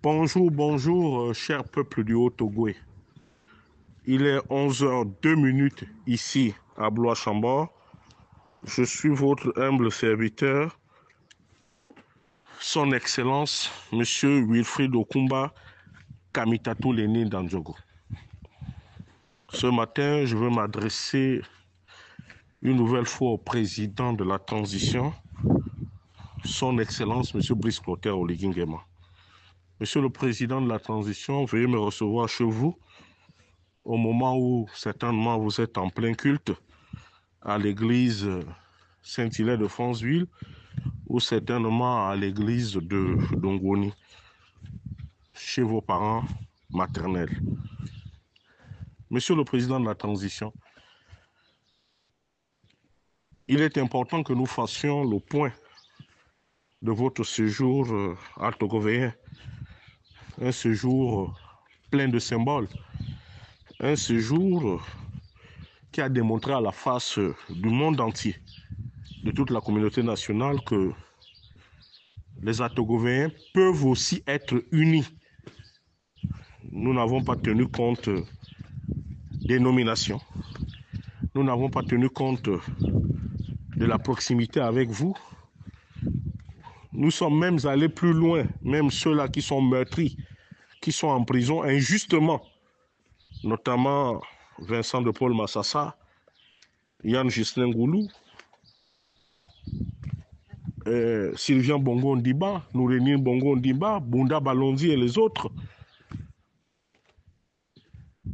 Bonjour, bonjour, cher peuple du Haut-Togo. Il est 11h02 ici à Blois-Chambord. Je suis votre humble serviteur, Son Excellence, Monsieur Wilfried Okumba Kamitatou Lénine Dandjogo. Ce matin, je veux m'adresser une nouvelle fois au président de la transition, Son Excellence, Monsieur Brice Clotaire Oligui Nguema. Monsieur le président de la transition, veuillez me recevoir chez vous au moment où certainement vous êtes en plein culte à l'église Saint-Hilaire de Franceville ou certainement à l'église de Dongoni, chez vos parents maternels. Monsieur le président de la transition, il est important que nous fassions le point de votre séjour altogovéen, un séjour plein de symboles, un séjour qui a démontré à la face du monde entier, de toute la communauté nationale, que les Altogovéens peuvent aussi être unis. Nous n'avons pas tenu compte des nominations. Nous n'avons pas tenu compte de la proximité avec vous. Nous sommes même allés plus loin, même ceux-là qui sont meurtris, qui sont en prison injustement, notamment Vincent de Paul Massassa, Yann Ghislain Goulou, Sylvain Bongo Ndiba, Nourénine Bongo Ndiba, Bunda Balonzi et les autres.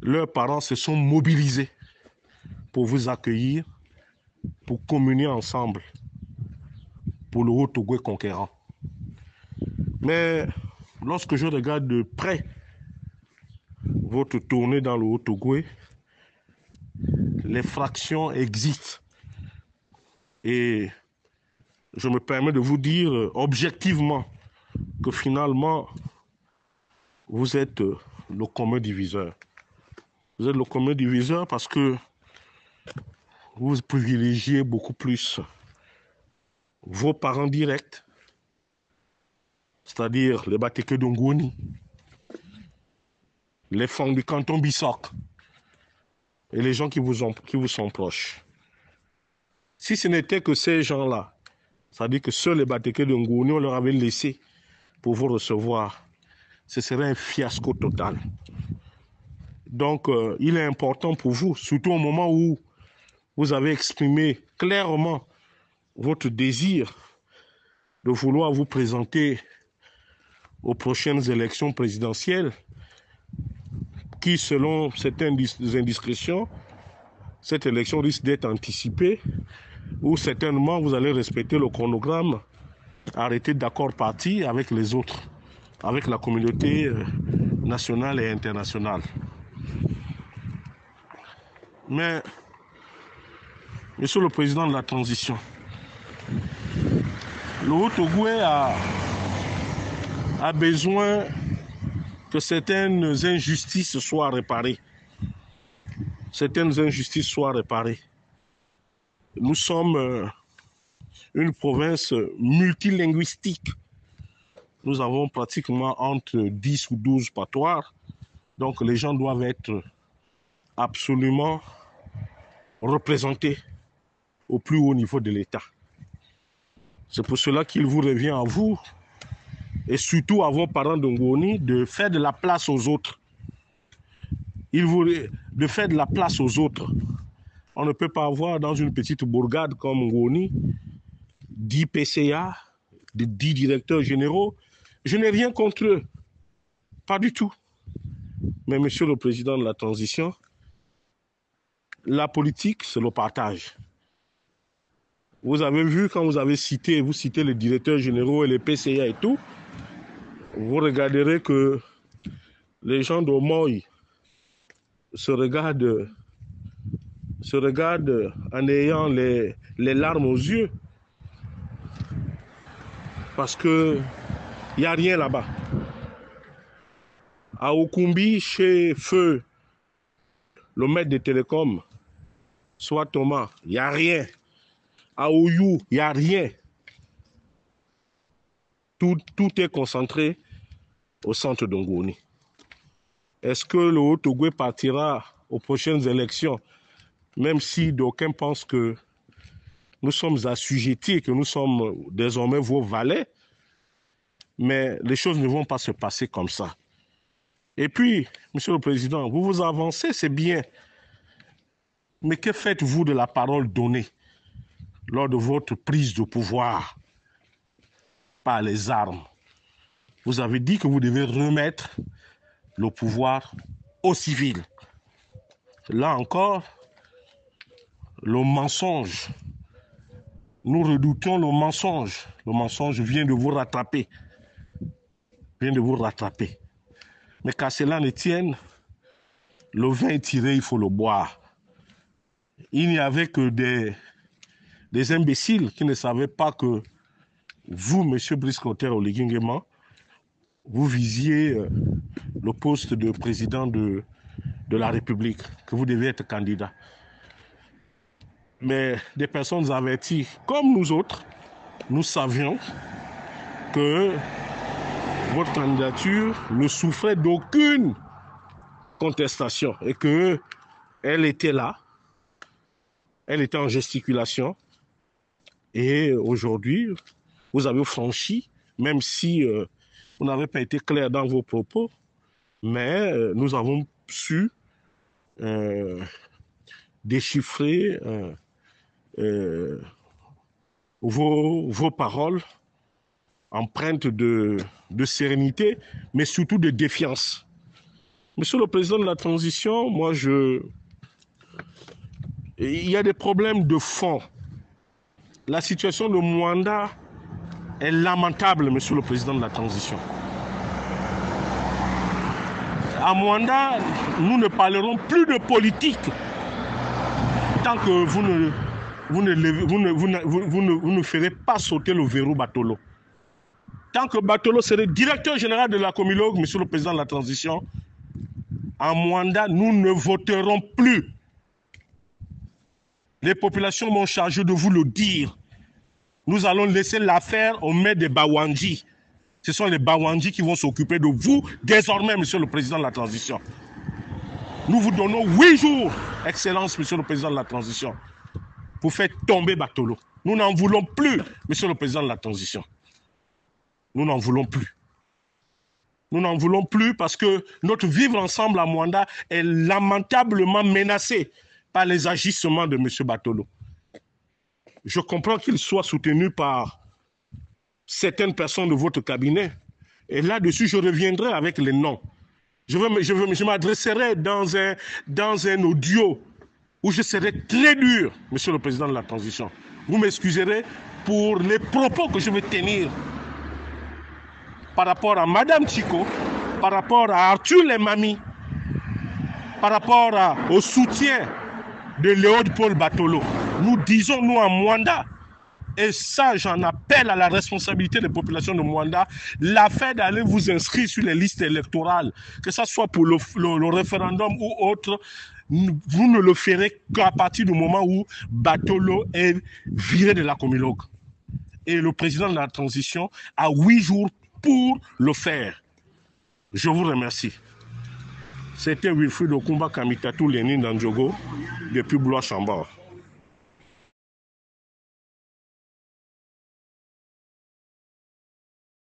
Leurs parents se sont mobilisés pour vous accueillir, pour communier ensemble pour le Haut-Togo conquérant. Mais lorsque je regarde de près votre tournée dans le Haut-Togo, les fractions existent. Et je me permets de vous dire objectivement que finalement, vous êtes le commun diviseur. Vous êtes le commun diviseur parce que vous privilégiez beaucoup plus vos parents directs, c'est-à-dire les Bateke d'Ongoni, les femmes du canton Bissok et les gens qui vous sont proches. Si ce n'était que ces gens-là, c'est-à-dire que seuls les Bateke d'Ongoni, on leur avait laissé pour vous recevoir, ce serait un fiasco total. Donc, il est important pour vous, surtout au moment où vous avez exprimé clairement votre désir de vouloir vous présenter aux prochaines élections présidentielles qui, selon certaines indiscrétions, cette élection risque d'être anticipée ou certainement vous allez respecter le chronogramme arrêté d'accord parti avec les autres, avec la communauté nationale et internationale. Mais, Monsieur le Président de la transition, le Haut-Togo a besoin que certaines injustices soient réparées. Certaines injustices soient réparées. Nous sommes une province multilinguistique. Nous avons pratiquement entre 10 ou 12 patoires. Donc les gens doivent être absolument représentés au plus haut niveau de l'État. C'est pour cela qu'il vous revient à vous, et surtout à vos parents de Ngoni, de faire de la place aux autres. De faire de la place aux autres. On ne peut pas avoir dans une petite bourgade comme Ngoni 10 PCA, 10 directeurs généraux. Je n'ai rien contre eux. Pas du tout. Mais Monsieur le Président de la transition, la politique, c'est le partage. Vous avez vu quand vous citez les directeurs généraux et les PCA et tout, vous regarderez que les gens d'Omoy se regardent en ayant les larmes aux yeux. Parce qu'il n'y a rien là-bas. À Okumbi, chez Feu, le maître des télécoms, soit Thomas, il n'y a rien. À Oyou, il n'y a rien. Tout est concentré au centre d'Ongoni. Est-ce que le Haut-Ogooué partira aux prochaines élections, même si d'aucuns pensent que nous sommes assujettis, que nous sommes désormais vos valets, mais les choses ne vont pas se passer comme ça. Et puis, Monsieur le Président, vous vous avancez, c'est bien, mais que faites-vous de la parole donnée lors de votre prise de pouvoir par les armes? Vous avez dit que vous devez remettre le pouvoir aux civils. Là encore, le mensonge, nous redoutons le mensonge. Le mensonge vient de vous rattraper. Vient de vous rattraper. Mais qu'à cela ne tienne, le vin est tiré, il faut le boire. Il n'y avait que des imbéciles qui ne savaient pas que vous, M. Brice Clotaire Oligui Nguema, vous visiez le poste de président de la République, que vous deviez être candidat. Mais des personnes averties comme nous autres, nous savions que votre candidature ne souffrait d'aucune contestation et qu'elle était là, elle était en gesticulation. Et aujourd'hui, vous avez franchi, même si vous n'avez pas été clair dans vos propos, mais nous avons su déchiffrer vos paroles empreintes de sérénité, mais surtout de défiance. Monsieur le Président de la Transition, il y a des problèmes de fond. La situation de Mwanda est lamentable, Monsieur le Président de la Transition. À Mwanda, nous ne parlerons plus de politique tant que vous ne ferez pas sauter le verrou Batolo. Tant que Batolo serait directeur général de la Comilogue, Monsieur le Président de la Transition, à Mwanda, nous ne voterons plus. Les populations m'ont chargé de vous le dire. Nous allons laisser l'affaire aux mains des Bawandji. Ce sont les Bawandji qui vont s'occuper de vous désormais, Monsieur le Président de la Transition. Nous vous donnons 8 jours, Excellence, Monsieur le Président de la Transition, pour faire tomber Batolo. Nous n'en voulons plus, Monsieur le Président de la Transition. Nous n'en voulons plus. Nous n'en voulons plus parce que notre vivre ensemble à Mwanda est lamentablement menacé par les agissements de M. Batolo. Je comprends qu'il soit soutenu par certaines personnes de votre cabinet. Et là-dessus, je reviendrai avec les noms. Je m'adresserai dans un audio où je serai très dur, Monsieur le Président de la Transition. Vous m'excuserez pour les propos que je vais tenir par rapport à Madame Chico, par rapport à Arthur Lemami, par rapport au soutien de Léopold Paul Batolo. Nous disons, nous, à Mwanda, et ça, j'en appelle à la responsabilité des populations de Mwanda, l'affaire d'aller vous inscrire sur les listes électorales, que ce soit pour le référendum ou autre, vous ne le ferez qu'à partir du moment où Batolo est viré de la Comilogue. Et le président de la transition a 8 jours pour le faire. Je vous remercie. C'était Wilfried Okumba Kamitatou Lénine Ndjogo depuis Blois-Chambord.